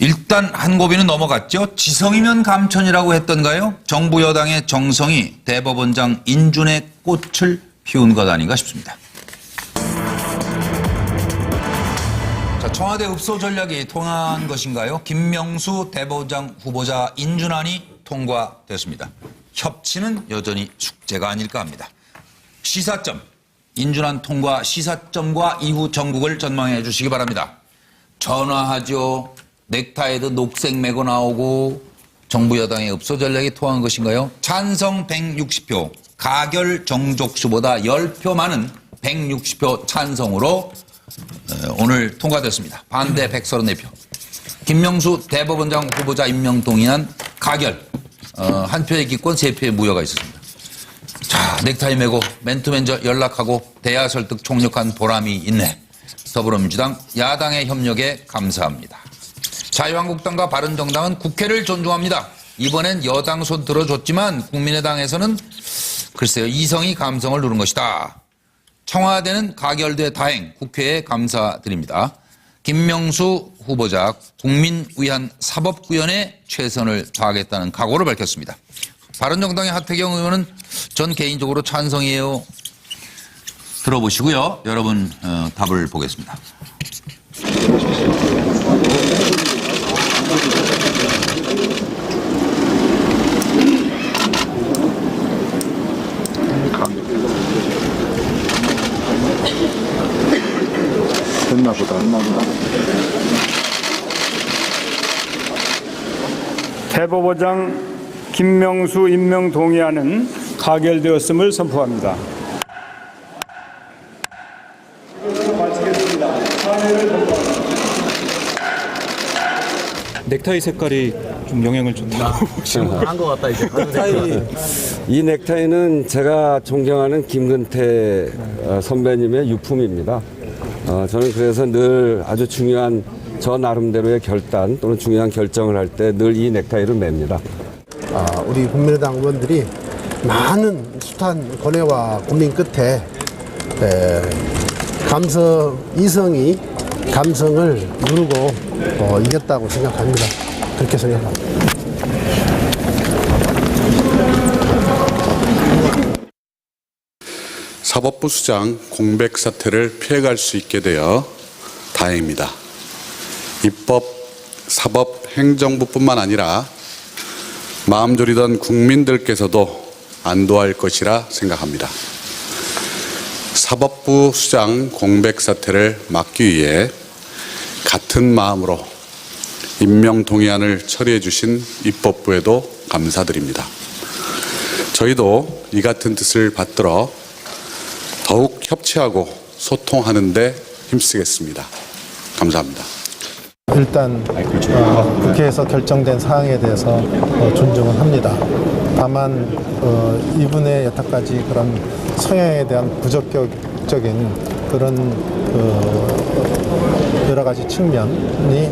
일단 한 고비는 넘어갔죠. 지성이면 감천이라고 했던가요? 정부 여당의 정성이 대법원장 인준의 꽃을 피운 것 아닌가 싶습니다. 자, 청와대 읍소 전략이 통한 것인가요? 김명수 대법원장 후보자 인준안이 통과됐습니다. 협치는 여전히 숙제가 아닐까 합니다. 시사점, 인준안 통과 시사점과 이후 전국을 전망해 주시기 바랍니다. 전화하죠. 넥타이도 녹색 메고 나오고 정부 여당의 읍소 전략이 통한 것인가요? 찬성 160표, 가결 정족수보다 10표 많은 160표 찬성으로 오늘 통과됐습니다. 반대 134표. 김명수 대법원장 후보자 임명 동의안 가결. 한 표의 기권, 3표의 무효가 있었습니다. 자, 넥타이 메고 맨투맨 연락하고 대화 설득 총력한 보람이 있네. 더불어민주당 야당의 협력에 감사합니다. 자유한국당과 바른정당은 국회를 존중합니다. 이번엔 여당 손 들어줬지만 국민의당에서는 글쎄요, 이성이 감성을 누른 것이다. 청와대는 가결돼 다행, 국회에 감사드립니다. 김명수 후보자 국민 위한 사법구현에 최선을 다하겠다는 각오를 밝혔습니다. 바른정당의 하태경 의원은 전 개인적으로 찬성이에요. 들어보시고요. 여러분 답을 보겠습니다. 됐나 보다. 대법원장 김명수 임명 동의안은 가결되었음을 선포합니다. 넥타이 색깔이 좀 영향을 줬다고 한것 같다 이제. 이 넥타이는 제가 존경하는 김근태 선배님의 유품입니다. 저는 그래서 늘 아주 중요한 저 나름대로의 결단 또는 중요한 결정을 할 때 늘 이 넥타이를 맵니다. 우리 국민의당 의원들이 많은 숱한 고뇌와 고민 끝에 이성이 감성을 누르고 이겼다고 생각합니다. 그렇게 생각합니다. 사법부 수장 공백 사태를 피해갈 수 있게 되어 다행입니다. 입법, 사법, 행정부뿐만 아니라 마음 졸이던 국민들께서도 안도할 것이라 생각합니다. 사법부 수장 공백 사태를 막기 위해 같은 마음으로 임명 동의안을 처리해 주신 입법부에도 감사드립니다. 저희도 이 같은 뜻을 받들어 더욱 협치하고 소통하는 데 힘쓰겠습니다. 감사합니다. 일단 국회에서 결정된 사항에 대해서 존중을 합니다. 다만 이분의 여태까지 그런 성향에 대한 부적격적인 그런 여러 가지 측면이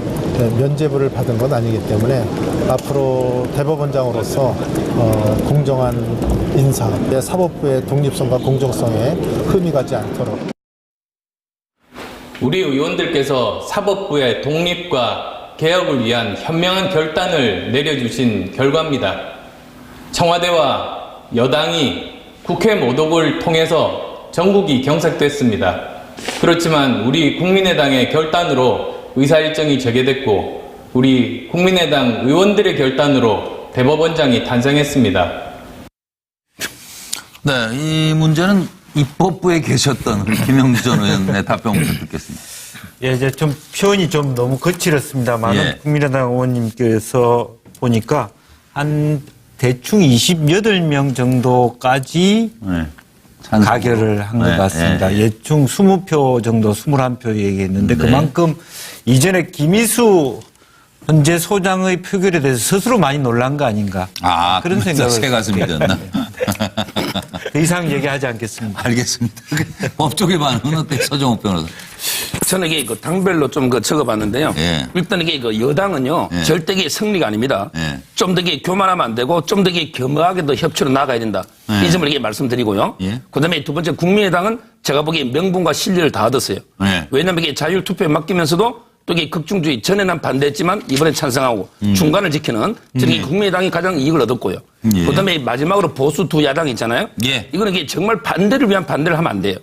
면죄부를 받은 건 아니기 때문에 앞으로 대법원장으로서 공정한 인사, 사법부의 독립성과 공정성에 흠이 가지 않도록. 우리 의원들께서 사법부의 독립과 개혁을 위한 현명한 결단을 내려주신 결과입니다. 청와대와 여당이 국회 모독을 통해서 전국이 경색됐습니다. 그렇지만 우리 국민의당의 결단으로 의사일정이 재개됐고 우리 국민의당 의원들의 결단으로 대법원장이 탄생했습니다. 네, 이 문제는 입법부에 계셨던 김영주 전 의원의 답변부터 듣겠습니다. 예, 이제 좀 표현이 좀 너무 거칠었습니다만 예. 국민의당 의원님께서 보니까 한 대충 28명 정도까지 가결을 한 것 같습니다. 예충 20표 정도, 21표 얘기했는데 그만큼 이전에 김희수 현재 소장의 표결에 대해서 스스로 많이 놀란 거 아닌가. 그런 생각을. 새 가슴이 됐나? 더 이상 얘기하지 않겠습니다. 알겠습니다. 법조계 반응은 어때? 서정욱 변호사. 저는 이게 당별로 좀 적어봤는데요. 예. 일단 이게 여당은요, 예. 절대 이게 승리가 아닙니다. 예. 좀 더 교만하면 안 되고, 좀 더 겸허하게 더 협치로 나가야 된다. 예. 이 점을 이게 말씀드리고요. 예. 그 다음에 두 번째, 국민의당은 제가 보기에 명분과 신뢰를 다 얻었어요. 예. 왜냐하면 이게 자율투표에 맡기면서도 또 이게 극중주의 전에는 반대했지만 이번에 찬성하고 중간을 지키는 저는 국민의당이 가장 이익을 얻었고요. 예. 그다음에 마지막으로 보수 두 야당 있잖아요. 예. 이거는 이게 정말 반대를 위한 반대를 하면 안 돼요.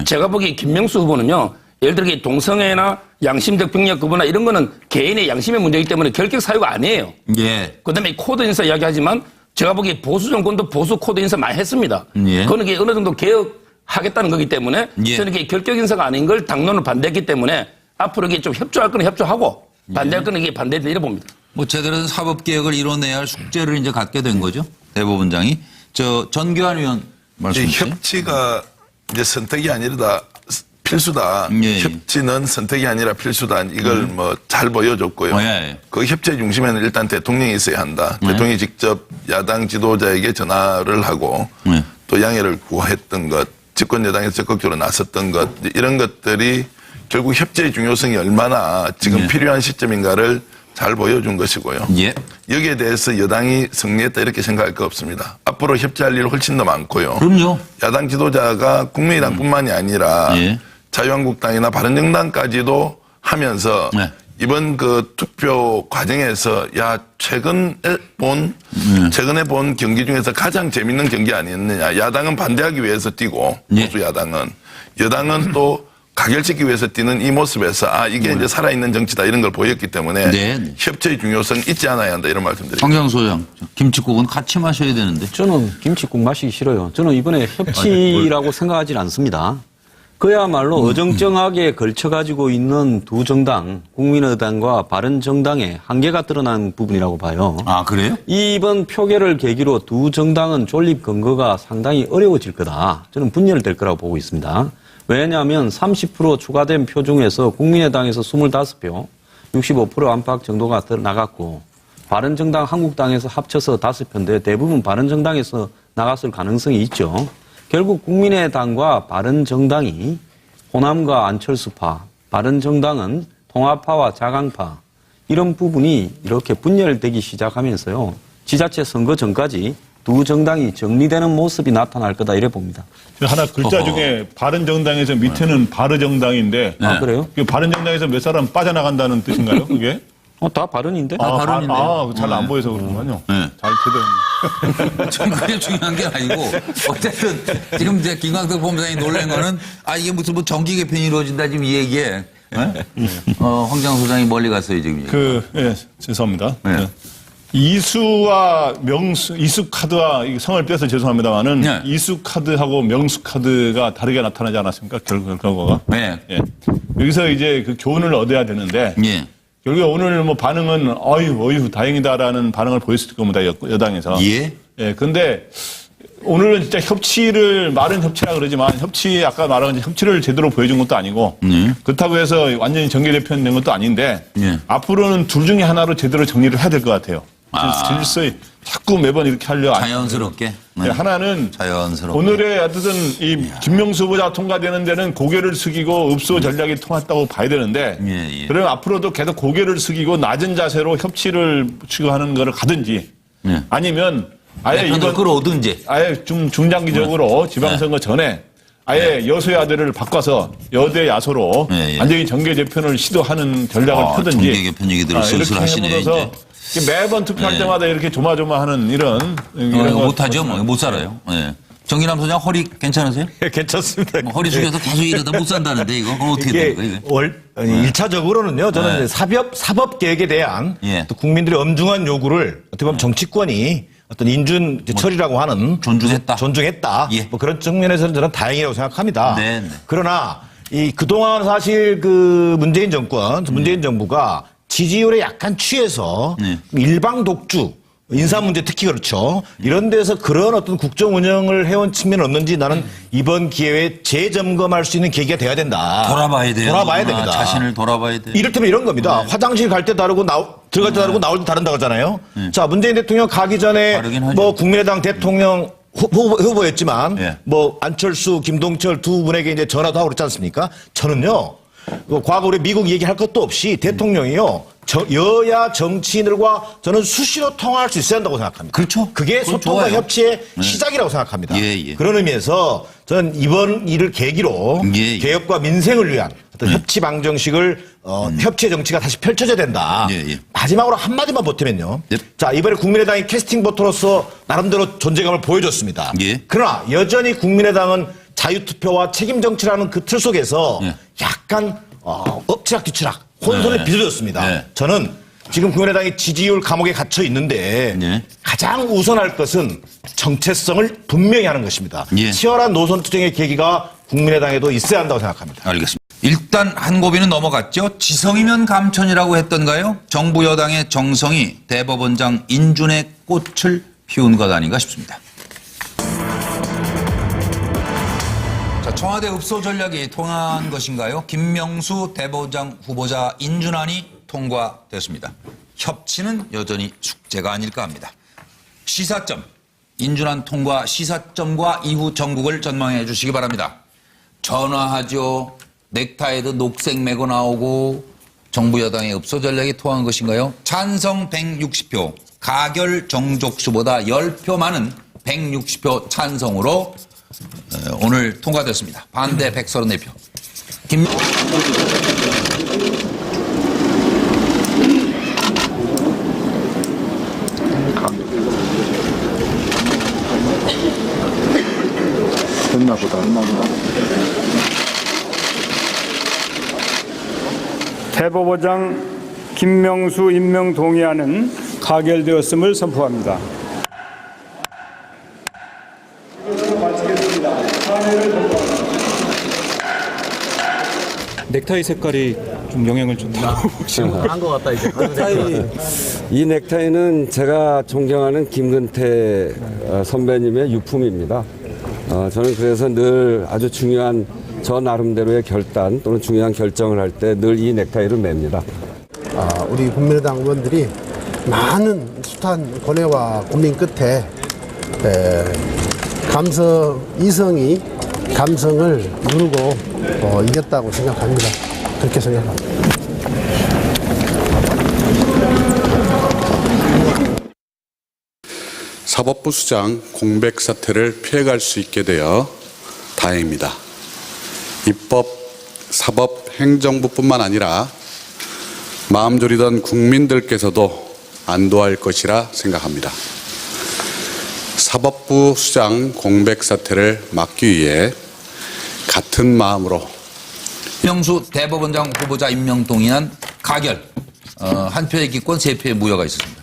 제가 보기에 김명수 후보는요. 예를 들어 동성애나 양심적 병력 구분이나 이런 거는 개인의 양심의 문제이기 때문에 결격 사유가 아니에요. 예. 그다음에 코드 인사 이야기하지만 제가 보기에 보수 정권도 보수 코드 인사 많이 했습니다. 예. 그거는 이게 어느 정도 개혁하겠다는 거기 때문에 예. 저는 이게 결격 인사가 아닌 걸 당론을 반대했기 때문에 앞으로 이게 좀 협조할 거는 협조하고 반대할 거는 이게 반대다 이래 봅니다. 뭐 제대로 된 사법개혁을 이뤄내야 할 숙제를 이제 갖게 된 거죠. 대법원장이. 전교안 의원 말씀 주세요. 협치가 이제 선택이 아니라 필수다. 예. 협치는 선택이 아니라 필수다. 이걸 뭐 잘 보여줬고요. 예. 그 협치의 중심에는 일단 대통령이 있어야 한다. 대통령이 직접 야당 지도자에게 전화를 하고 또 양해를 구했던 것, 집권 여당에서 적극적으로 나섰던 것, 이런 것들이 결국 협치의 중요성이 얼마나 지금 필요한 시점인가를 잘 보여준 것이고요. 예. 여기에 대해서 여당이 승리했다 이렇게 생각할 거 없습니다. 앞으로 협치할 일 훨씬 더 많고요. 그럼요. 야당 지도자가 국민의당뿐만이 아니라 예. 자유한국당이나 바른정당까지도 하면서 네. 이번 그 투표 과정에서 최근에 본 경기 중에서 가장 재밌는 경기 아니었느냐. 야당은 반대하기 위해서 뛰고 예. 보수 야당은 여당은 또 가결시키기 위해서 뛰는 이 모습에서 이게 이제 살아있는 정치다 이런 걸 보였기 때문에 네. 협치의 중요성 잊지 않아야 한다 이런 말씀드립니다. 황장 소장, 김치국은 같이 마셔야 되는데. 저는 김치국 마시기 싫어요. 저는 이번에 협치라고 생각하지 않습니다. 그야말로 어정쩡하게 걸쳐가지고 있는 두 정당, 국민의당과 바른정당의 한계가 드러난 부분이라고 봐요. 아, 그래요? 이번 표결을 계기로 두 정당은 존립 근거가 상당히 어려워질 거다. 저는 분열될 거라고 보고 있습니다. 왜냐하면 30% 추가된 표 중에서 국민의당에서 25표, 65% 안팎 정도가 나갔고 바른정당, 한국당에서 합쳐서 5표인데 대부분 바른정당에서 나갔을 가능성이 있죠. 결국 국민의당과 바른정당이 호남과 안철수파, 바른정당은 통합파와 자강파 이런 부분이 이렇게 분열되기 시작하면서요. 지자체 선거 전까지 두 정당이 정리되는 모습이 나타날 거다 이래 봅니다. 하나 글자 중에 바른정당에서 밑에는 바르정당인데 아, 그래요? 그 바른정당에서 몇 사람 빠져나간다는 뜻인가요? 그게? 다 바른인데? 바른인데요. 잘 안 보여서 그런군요. 네. 잘 제대로. 전 그게 중요한 게 아니고 어쨌든 지금 이제 김광석 본부장이 놀란 거는 이게 무슨 뭐 정기 개편이 이루어진다 지금 이 얘기에 황장 소장이 멀리 갔어요 지금. 죄송합니다. 네. 이수와 이수 카드와 성을 빼서 죄송합니다만은 네. 이수 카드하고 명수 카드가 다르게 나타나지 않았습니까? 결과가. 네. 예. 여기서 이제 그 교훈을 얻어야 되는데 예. 결국 오늘 뭐 반응은 어휴 다행이다라는 반응을 보였을 겁니다. 여당에서. 예. 예. 근데 오늘은 진짜 말은 협치라 그러지만 아까 말한 협치를 제대로 보여준 것도 아니고 그렇다고 해서 완전히 정계 대표된 것도 아닌데 앞으로는 둘 중에 하나로 제대로 정리를 해야 될 것 같아요. 질서에 자꾸 매번 이렇게 하려 자연스럽게. 네. 하나는 자연스럽게. 오늘의 어쨌든 이 김명수 후보자 통과되는 데는 고개를 숙이고 읍소 전략이 통했다고 봐야 되는데 그러면 앞으로도 계속 고개를 숙이고 낮은 자세로 협치를 추구하는 거를 가든지 아니면 아예 이번 끌어오든지 아예 좀 중장기적으로 지방선거 전에 아예 여소야대를 바꿔서 여대 야소로 완전히 정계 개편을 시도하는 전략을 펴든지 정계 개편 얘기들을 슬슬 하시네 이제. 매번 투표할 때마다 이렇게 조마조마하는 이런 못하죠. 못 살아요. 네. 정기남 소장 허리 괜찮으세요? 괜찮습니다. 허리 숙여서 계속 이러다 못 산다는데 이거 그럼 어떻게 되는 거예요? 이게 1차적으로는요. 저는 이제 사법 개혁에 대한 또 국민들의 엄중한 요구를 어떻게 보면 정치권이 어떤 인준 처리라고 하는 존중했다. 뭐 그런 측면에서는 저는 다행이라고 생각합니다. 네. 그러나 그동안 사실 그 문재인 정부가 지지율에 약간 취해서 일방 독주, 인사 문제 특히 그렇죠. 이런 데서 그런 어떤 국정 운영을 해온 측면은 없는지 나는 이번 기회에 재점검할 수 있는 계기가 돼야 된다. 돌아봐야 돼요. 돌아봐야 됩니다. 자신을 돌아봐야 돼요. 이를테면 이런 겁니다. 화장실 갈 때 다르고 들어갈 때 다르고 나올 때 다른다고 하잖아요. 자, 문재인 대통령 가기 전에 뭐 국민의당 대통령 후보였지만 뭐 안철수, 김동철 두 분에게 이제 전화도 하고 그랬지 않습니까? 저는요. 과거 우리 미국 얘기할 것도 없이 대통령이요. 여야 정치인들과 저는 수시로 통화할 수 있어야 한다고 생각합니다. 그렇죠. 그게 소통과 좋아요. 협치의 시작이라고 생각합니다. 예. 그런 의미에서 저는 이번 일을 계기로 개혁과 민생을 위한 어떤 협치 방정식을 협치의 정치가 다시 펼쳐져야 된다. 마지막으로 한마디만 보태면요. 자, 이번에 국민의당이 캐스팅 보트로서 나름대로 존재감을 보여줬습니다. 그러나 여전히 국민의당은 자유투표와 책임정치라는 그 틀 속에서 약간 엎치락뒤치락 혼선에 빚어졌습니다. 저는 지금 국민의당이 지지율 감옥에 갇혀 있는데 가장 우선할 것은 정체성을 분명히 하는 것입니다. 치열한 노선투쟁의 계기가 국민의당에도 있어야 한다고 생각합니다. 알겠습니다. 일단 한 고비는 넘어갔죠. 지성이면 감천이라고 했던가요? 정부 여당의 정성이 대법원장 인준의 꽃을 피운 것 아닌가 싶습니다. 자, 청와대 읍소 전략이 통한 것인가요? 김명수 대법원장 후보자 인준안이 통과됐습니다. 협치는 여전히 숙제가 아닐까 합니다. 시사점, 인준안 통과 시사점과 이후 전국을 전망해 주시기 바랍니다. 전화하죠. 넥타이도 녹색 메고 나오고 정부 여당의 읍소 전략이 통한 것인가요? 찬성 160표, 가결 정족수보다 10표 많은 160표 찬성으로 오늘 통과됐습니다. 반대 134표. 됐나 보다. 대법원장 김명수 임명 동의안은 가결되었음을 선포합니다. 넥타이 색깔이 좀 영향을 줬다고 한것 같다 이제. 이 넥타이는 제가 존경하는 김근태 선배님의 유품입니다. 저는 그래서 늘 아주 중요한 저 나름대로의 결단 또는 중요한 결정을 할 때 늘 이 넥타이를 맵니다. 우리 국민의당 의원들이 많은 숱한 고뇌와 고민 끝에 이성이 감성을 누르고 이겼다고 생각합니다. 그렇게 생각합니다. 사법부 수장 공백 사태를 피해갈 수 있게 되어 다행입니다. 입법, 사법, 행정부뿐만 아니라 마음 졸이던 국민들께서도 안도할 것이라 생각합니다. 사법부 수장 공백 사태를 막기 위해 같은 마음으로 김명수 대법원장 후보자 임명 동의안 가결. 한 표의 기권, 세 표의 무효가 있었습니다.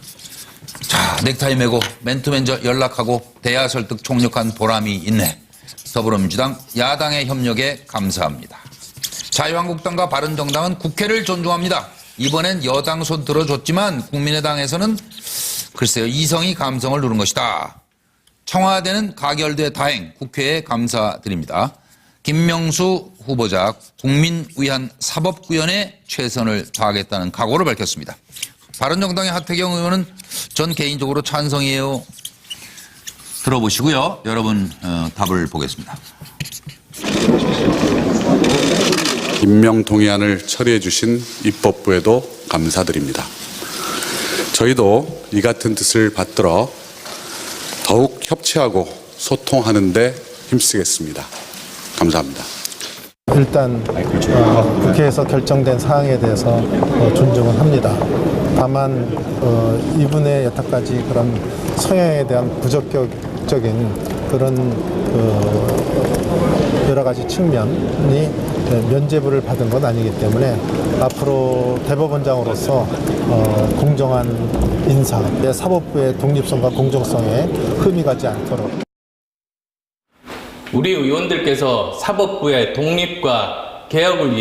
자, 넥타이 메고 맨투맨 연락하고 대화 설득 총력한 보람이 있네. 더불어민주당 야당의 협력에 감사합니다. 자유한국당과 바른정당은 국회를 존중합니다. 이번엔 여당 손 들어줬지만 국민의당에서는 글쎄요, 이성이 감성을 누른 것이다. 청와대는 가결돼 다행, 국회에 감사드립니다. 김명수 후보자 국민 위한 사법구현에 최선을 다하겠다는 각오를 밝혔습니다. 바른정당의 하태경 의원은 전 개인적으로 찬성이에요. 들어보시고요. 여러분 답을 보겠습니다. 임명 동의안을 처리해 주신 입법부에도 감사드립니다. 저희도 이 같은 뜻을 받들어 더욱 협치하고 소통하는 데 힘쓰겠습니다. 감사합니다. 일단 국회에서 결정된 사항에 대해서 존중을 합니다. 다만 이분의 여태까지 그런 성향에 대한 부적격적인 그런 여러 가지 측면이 면죄부를 받은 건 아니기 때문에 앞으로 대법원장으로서 공정한 인사, 사법부의 독립성과 공정성에 흠이 가지 않도록 우리 의원들께서 사법부의 독립과 개혁을 위해